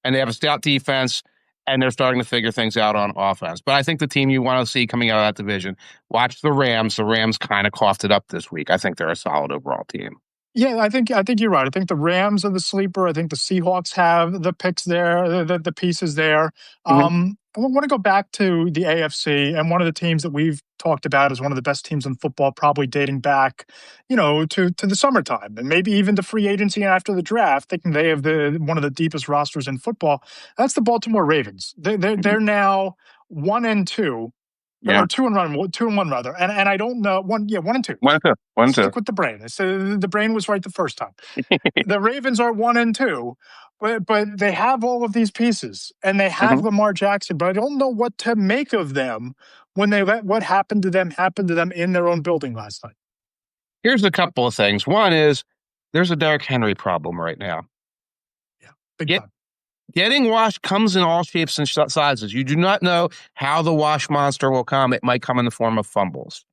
and they have a stout defense, and they're starting to figure things out on offense. But I think the team you want to see coming out of that division, watch the Rams. The Rams kind of coughed it up this week. I think they're a solid overall team. Yeah, I think you're right. I think the Rams are the sleeper. I think the Seahawks have the picks there, the pieces there. Mhm. I want to go back to the AFC, and one of the teams that we've talked about as one of the best teams in football, probably dating back, to the summertime, and maybe even to free agency and after the draft, thinking they have one of the deepest rosters in football. That's the Baltimore Ravens. Mhm. They're now 1-2. Yeah. Or 2-1 rather, and I don't know 1-2. 1-2. 1-2. Stick with the brain. So the brain was right the first time. The Ravens are 1-2, but they have all of these pieces and they have Mhm. Lamar Jackson. But I don't know what to make of them when they let what happened to them happen to them in their own building last night. Here's a couple of things. One is there's a Derrick Henry problem right now. Yeah, big Get time. Getting washed comes in all shapes and sizes. You do not know how the wash monster will come. It might come in the form of fumbles.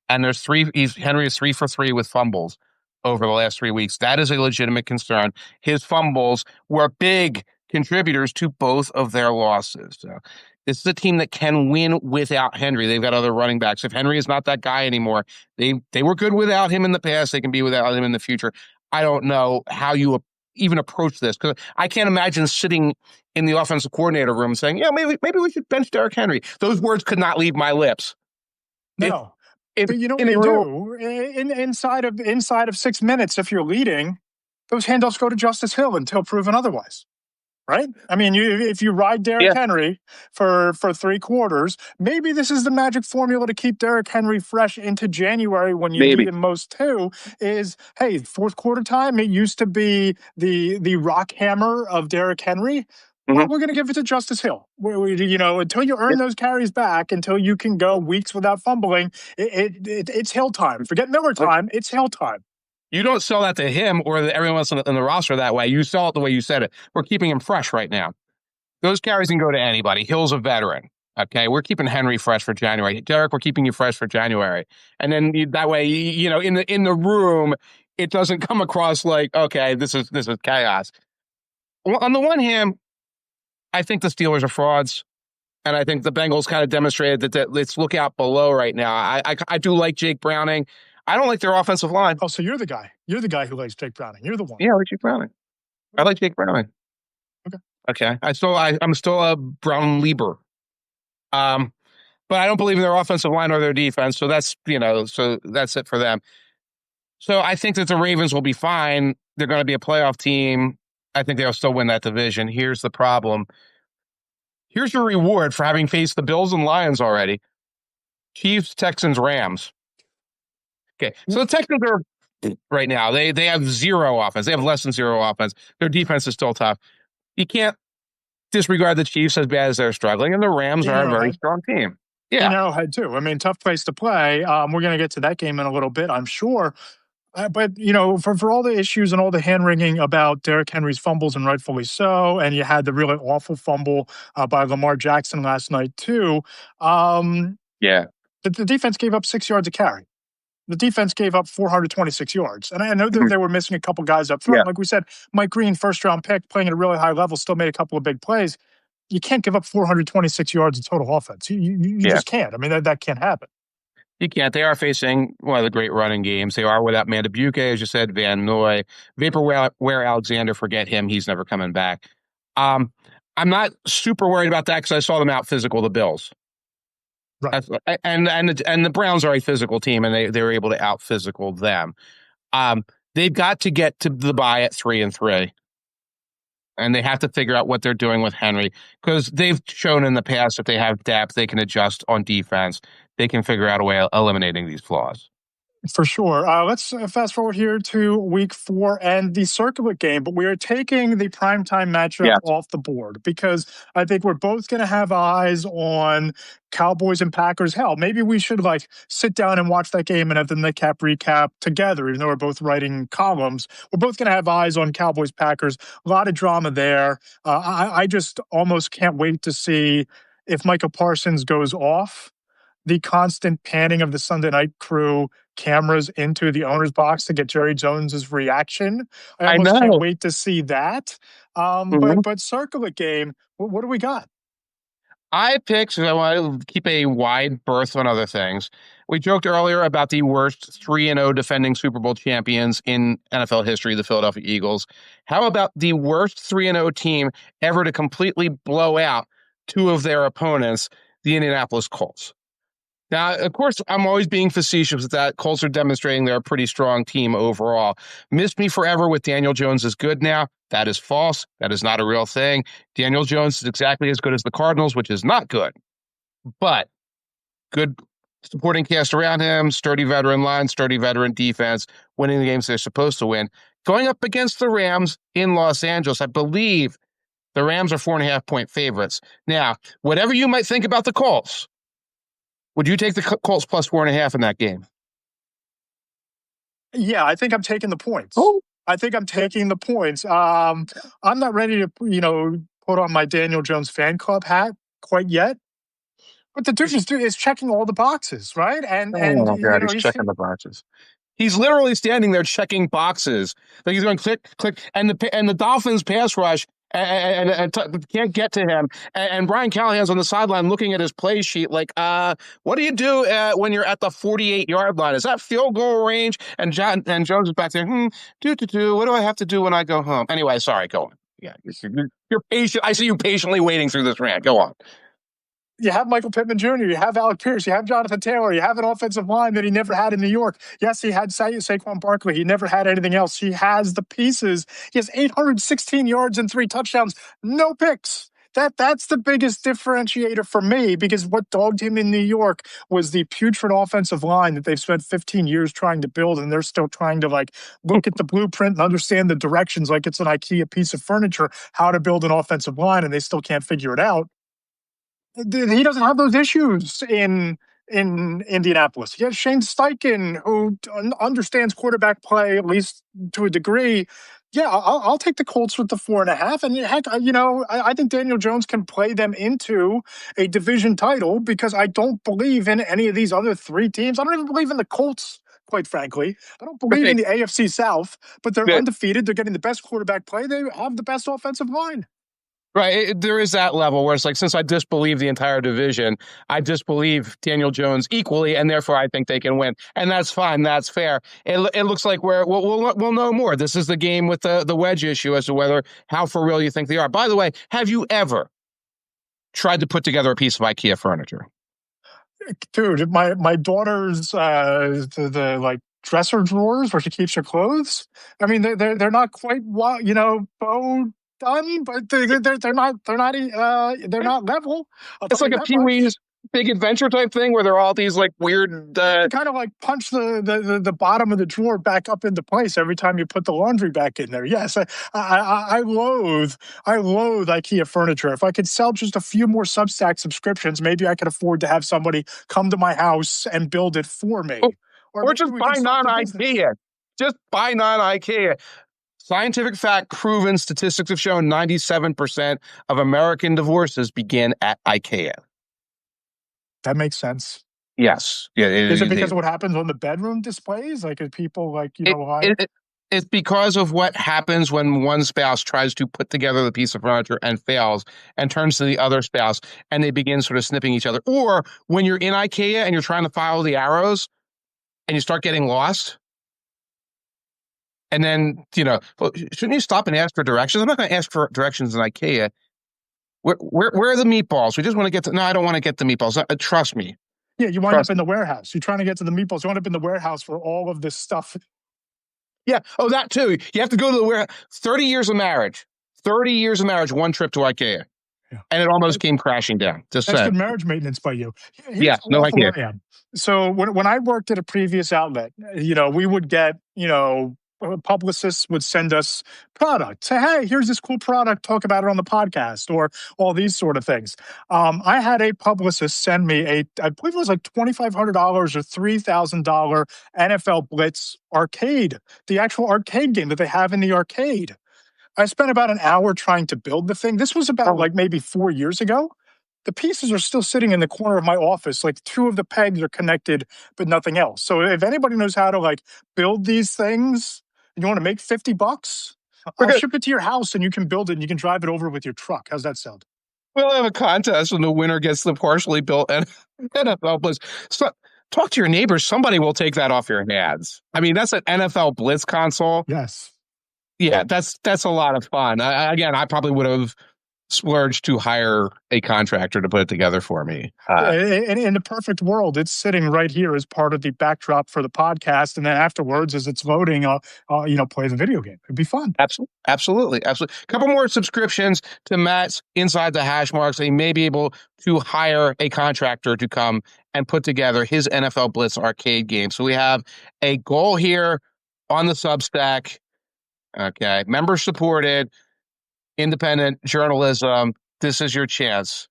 And Henry is 3 for 3 with fumbles over the last 3 weeks. That is a legitimate concern. His fumbles were big contributors to both of their losses. So this is a team that can win without Henry. They've got other running backs. If Henry is not that guy anymore, they were good without him in the past. They can be without him in the future. I don't know how you even approach this, because I can't imagine sitting in the offensive coordinator room saying, "Yeah, maybe we should bench Derrick Henry." Those words could not leave my lips. No. If But you know what in a you real do? Inside of 6 minutes, if you're leading, those handoffs go to Justice Hill until proven otherwise. Right? I mean, if you ride Derrick Yeah, Henry for 3 quarters, maybe this is the magic formula to keep Derrick Henry fresh into January when you need maybe. him most too. Is, hey, fourth quarter time, it used to be the rock hammer of Derrick Henry. Mhm. Well, we're going to give it to Justice Hill. Until you earn those carries back, until you can go weeks without fumbling, it's Hill time. Forget Miller time. It's Hill time. You don't sell that to him or everyone else in the roster that way. You sell it the way you said it. We're keeping him fresh right now. Those carries can go to anybody. Hill's a veteran. Okay, we're keeping Henry fresh for January. Derek, we're keeping you fresh for January. And then that way, in the room, it doesn't come across like, okay, this is chaos. On the one hand, I think the Steelers are frauds. And I think the Bengals kind of demonstrated that let's look out below right now. I do like Jake Browning. I don't like their offensive line. Oh, so you're the guy. You're the guy who likes Jake Browning. You're the one. Yeah, I like Jake Browning. I like Jake Browning. Okay. Okay. I'm still a Brown Lieber. But I don't believe in their offensive line or their defense. So that's it for them. So I think that the Ravens will be fine. They're going to be a playoff team. I think they'll still win that division. Here's the problem. Here's your reward for having faced the Bills and Lions already. Chiefs, Texans, Rams. Okay. So the Texans are right now. They have zero offense. They have less than zero offense. Their defense is still tough. You can't disregard the Chiefs as bad as they're struggling, and the Rams are a very strong team. Yeah. In Arrowhead, too. I mean, tough place to play. We're going to get to that game in a little bit, I'm sure. But, for all the issues and all the hand-wringing about Derrick Henry's fumbles, and rightfully so, and you had the really awful fumble by Lamar Jackson last night, too. Yeah. The defense gave up 6 yards a carry. The defense gave up 426 yards. And I know that they were missing a couple guys up front. Yeah. Like we said, Mike Green, first-round pick, playing at a really high level, still made a couple of big plays. You can't give up 426 yards of total offense. You just can't. I mean, that can't happen. You can't. They are facing one of the great running games. They are without Mandabuke, as you said, Van Noy, Vaporware Alexander. Forget him; he's never coming back. I'm not super worried about that because I saw them out physical the Bills, right? And the Browns are a physical team, and they were able to out physical them. They've got to get to the bye at 3-3. And they have to figure out what they're doing with Henry, because they've shown in the past if they have depth, they can adjust on defense. They can figure out a way of eliminating these flaws. For sure. Let's fast forward here to week 4 and the circuit game, but we are taking the primetime matchup off the board because I think we're both going to have eyes on Cowboys and Packers. Hell, maybe we should sit down and watch that game and have the nightcap recap together, even though we're both writing columns. We're both going to have eyes on Cowboys, Packers. A lot of drama there. I just almost can't wait to see if Micah Parsons goes off. The constant panning of the Sunday Night Crew cameras into the owner's box to get Jerry Jones's reaction. I almost can't wait to see that. But circlet game, what do we got? I picked, I want to keep a wide berth on other things. We joked earlier about the worst 3-0 defending Super Bowl champions in NFL history, the Philadelphia Eagles. How about the worst 3-0 team ever to completely blow out two of their opponents, the Indianapolis Colts? Now, of course, I'm always being facetious with that. Colts are demonstrating they're a pretty strong team overall. Miss me forever with Daniel Jones is good now. That is false. That is not a real thing. Daniel Jones is exactly as good as the Cardinals, which is not good. But good supporting cast around him, sturdy veteran line, sturdy veteran defense, winning the games they're supposed to win. Going up against the Rams in Los Angeles, I believe the Rams are 4.5-point favorites. Now, whatever you might think about the Colts, would you take the Colts plus 4.5 in that game? Yeah, I think I'm taking the points. Oh. I think I'm taking the points. I'm not ready to, put on my Daniel Jones fan club hat quite yet. But the dude is checking all the boxes, right? And my God, he's checking the boxes. He's literally standing there checking boxes. Like he's going click, click, and the Dolphins pass rush and can't get to him. And Brian Callahan's on the sideline looking at his play sheet like, what do you do when you're at the 48-yard line? Is that field goal range? And Jones is back there, what do I have to do when I go home? Anyway, sorry, go on. Yeah, you're patient. I see you patiently waiting through this rant. Go on. You have Michael Pittman Jr., you have Alec Pierce, you have Jonathan Taylor, you have an offensive line that he never had in New York. Yes, he had Saquon Barkley. He never had anything else. He has the pieces. He has 816 yards and 3 touchdowns, no picks. That's the biggest differentiator for me, because what dogged him in New York was the putrid offensive line that they've spent 15 years trying to build, and they're still trying to look at the blueprint and understand the directions like it's an IKEA piece of furniture, how to build an offensive line, and they still can't figure it out. He doesn't have those issues in Indianapolis. He has Shane Steichen, who understands quarterback play, at least to a degree. Yeah, I'll take the Colts with the 4.5. And heck, I think Daniel Jones can play them into a division title, because I don't believe in any of these other 3 teams. I don't even believe in the Colts, quite frankly. I don't believe in the AFC South, but they're undefeated. They're getting the best quarterback play. They have the best offensive line. Right. There is that level where it's like, since I disbelieve the entire division, I disbelieve Daniel Jones equally, and therefore I think they can win. And that's fine. That's fair. It looks like we'll know more. This is the game with the wedge issue as to how for real you think they are. By the way, have you ever tried to put together a piece of IKEA furniture? Dude, my daughter's the dresser drawers where she keeps her clothes. I mean, they're not quite bow done, but they're not level. It's like a Pee-wee's Big Adventure type thing where they're all these weird kind of punch the bottom of the drawer back up into place every time you put the laundry back in there. Yes, I loathe IKEA furniture. If I could sell just a few more Substack subscriptions, maybe I could afford to have somebody come to my house and build it for me. Or just buy non-IKEA. Just buy non-IKEA. Scientific fact proven, statistics have shown 97% of American divorces begin at IKEA. That makes sense. Yes. Yeah. Is it because of what happens on the bedroom displays? Are people lying? It's because of what happens when one spouse tries to put together the piece of furniture and fails and turns to the other spouse and they begin sort of snipping each other. Or when you're in IKEA and you're trying to follow the arrows and you start getting lost. And then, shouldn't you stop and ask for directions? I'm not going to ask for directions in IKEA. Where are the meatballs? We just want to get to... No, I don't want to get the meatballs. Trust me. Yeah, you wind up in the warehouse. You're trying to get to the meatballs. You wind up in the warehouse for all of this stuff. Yeah. Oh, that too. You have to go to the warehouse. 30 years of marriage. 30 years of marriage, one trip to IKEA. Yeah. And it almost came crashing down. That's good marriage maintenance by you. Yeah, no IKEA. So when I worked at a previous outlet, we would get, publicists would send us product. Say, hey, here's this cool product. Talk about it on the podcast, or all these sort of things. I had a publicist send me I believe it was $2,500 or $3,000 NFL Blitz arcade, the actual arcade game that they have in the arcade. I spent about an hour trying to build the thing. This was about maybe 4 years ago. The pieces are still sitting in the corner of my office. 2 of the pegs are connected, but nothing else. So if anybody knows how to build these things, and you want to make $50, I'll ship it to your house and you can build it and you can drive it over with your truck. How's that sound? We'll have a contest and the winner gets the partially built NFL Blitz. So, talk to your neighbors. Somebody will take that off your hands. I mean, that's an NFL Blitz console. Yes. Yeah, that's a lot of fun. I probably would have splurged to hire a contractor to put it together for me. In the perfect world, it's sitting right here as part of the backdrop for the podcast, and then afterwards, as it's loading, play the video game. It'd be fun. Absolutely. A couple more subscriptions to Matt's Inside the Hashmarks. He may be able to hire a contractor to come and put together his NFL Blitz arcade game. So we have a goal here on the Substack. Okay, member supported, independent journalism. This is your chance.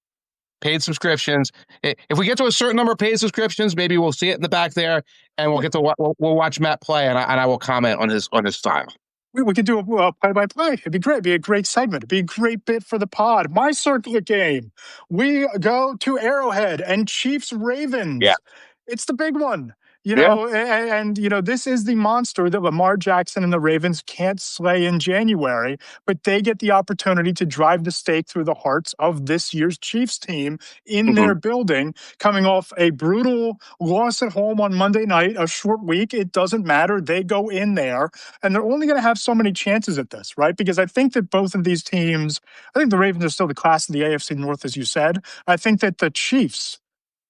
Paid subscriptions. If we get to a certain number of paid subscriptions, maybe we'll see it in the back there, and we'll get to we'll watch Matt play, and I will comment on his style. We could do a play-by-play. It'd be great. It'd be a great segment. It'd be a great bit for the pod. My circular game. We go to Arrowhead and Chiefs Ravens. Yeah. It's the big one. And this is the monster that Lamar Jackson and the Ravens can't slay in January, but they get the opportunity to drive the stake through the hearts of this year's Chiefs team in their building, coming off a brutal loss at home on Monday night, a short week. It doesn't matter. They go in there, and they're only going to have so many chances at this, right? Because I think that both of these teams, I think the Ravens are still the class of the AFC North, as you said. I think that the Chiefs,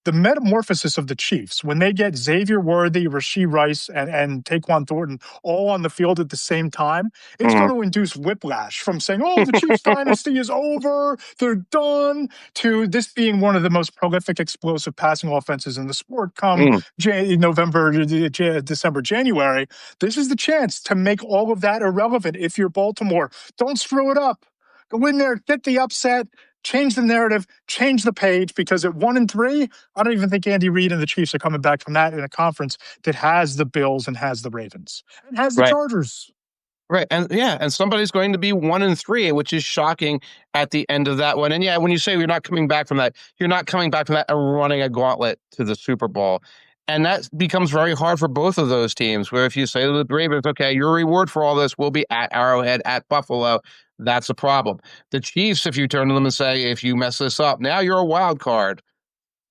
the metamorphosis of the Chiefs, when they get Xavier Worthy, Rashee Rice, and Taquan Thornton all on the field at the same time, it's going to induce whiplash from saying, oh, the Chiefs dynasty is over, they're done, to this being one of the most prolific, explosive passing offenses in the sport come November, December, January. This is the chance to make all of that irrelevant if you're Baltimore. Don't screw it up. Go in there, get the upset, change the narrative, change the page, because at 1-3, I don't even think Andy Reid and the Chiefs are coming back from that in a conference that has the Bills and has the Ravens and has the Chargers. Right. And somebody's going to be 1-3, which is shocking at the end of that one. And when you say you're not coming back from that, you're not coming back from that and running a gauntlet to the Super Bowl. And that becomes very hard for both of those teams, where if you say to the Ravens, okay, your reward for all this will be at Arrowhead, at Buffalo, that's a problem. The Chiefs, if you turn to them and say, if you mess this up, now you're a wild card.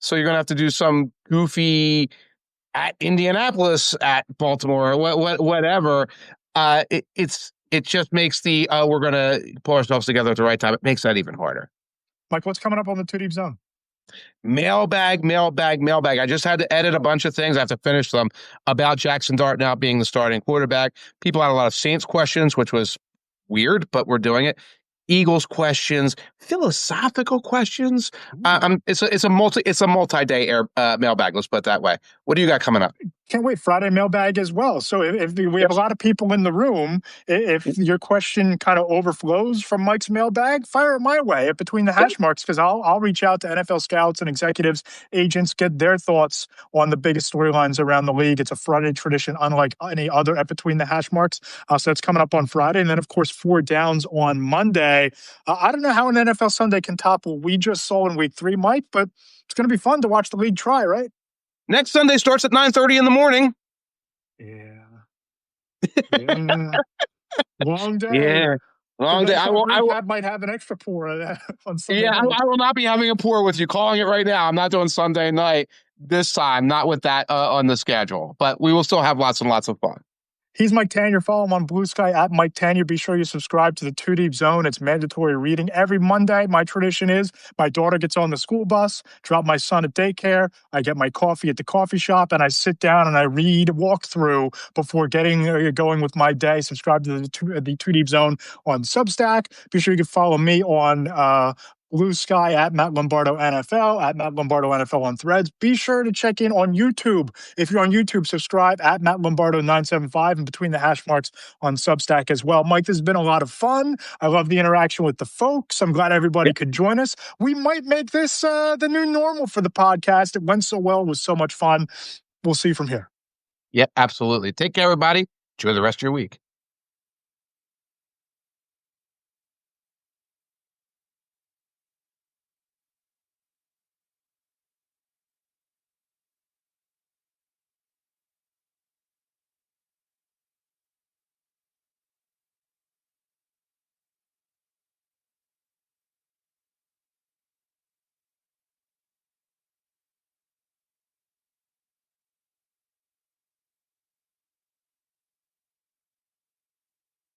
So you're going to have to do some goofy at Indianapolis, at Baltimore, whatever. It just makes we're going to pull ourselves together at the right time. It makes that even harder. Mike, what's coming up on the Two Deep Zone? Mailbag. I just had to edit a bunch of things. I have to finish them about Jaxson Dart now being the starting quarterback. People had a lot of Saints questions, which was weird, but we're doing it. Eagles questions, philosophical questions. It's a multi-day mailbag. Let's put it that way. What do you got coming up? Can't wait. Friday mailbag as well. So if we have a lot of people in the room, if your question kind of overflows from Mike's mailbag, fire it my way at Between the Hashmarks, because I'll reach out to NFL scouts and executives, agents, get their thoughts on the biggest storylines around the league. It's a Friday tradition unlike any other at Between the Hashmarks. So that's coming up on Friday. And then, of course, 4 Downs on Monday. I don't know how an NFL Sunday can top what we just saw in week 3, Mike, but it's going to be fun to watch the league try, right? Next Sunday starts at 9:30 in the morning. Yeah. Long day. Yeah. Long day. I might have an extra pour on Sunday. Yeah, I will not be having a pour with you. Calling it right now. I'm not doing Sunday night this time. Not with that on the schedule. But we will still have lots and lots of fun. He's Mike Tanier. Follow him on Blue Sky at Mike Tanier. Be sure you subscribe to the Two Deep Zone. It's mandatory reading every Monday. My tradition is my daughter gets on the school bus, drop my son at daycare. I get my coffee at the coffee shop, and I sit down and I walk through before going with my day. Subscribe to the Two Deep Zone on Substack. Be sure you can follow me on Blue Sky at Matt Lombardo NFL, at Matt Lombardo NFL on Threads. Be sure to check in on YouTube. If you're on YouTube, subscribe at Matt Lombardo 975 and Between the Hashmarks on Substack as well. Mike, this has been a lot of fun. I love the interaction with the folks. I'm glad everybody could join us. We might make this the new normal for the podcast. It went so well. It was so much fun. We'll see you from here. Yep, absolutely. Take care, everybody. Enjoy the rest of your week.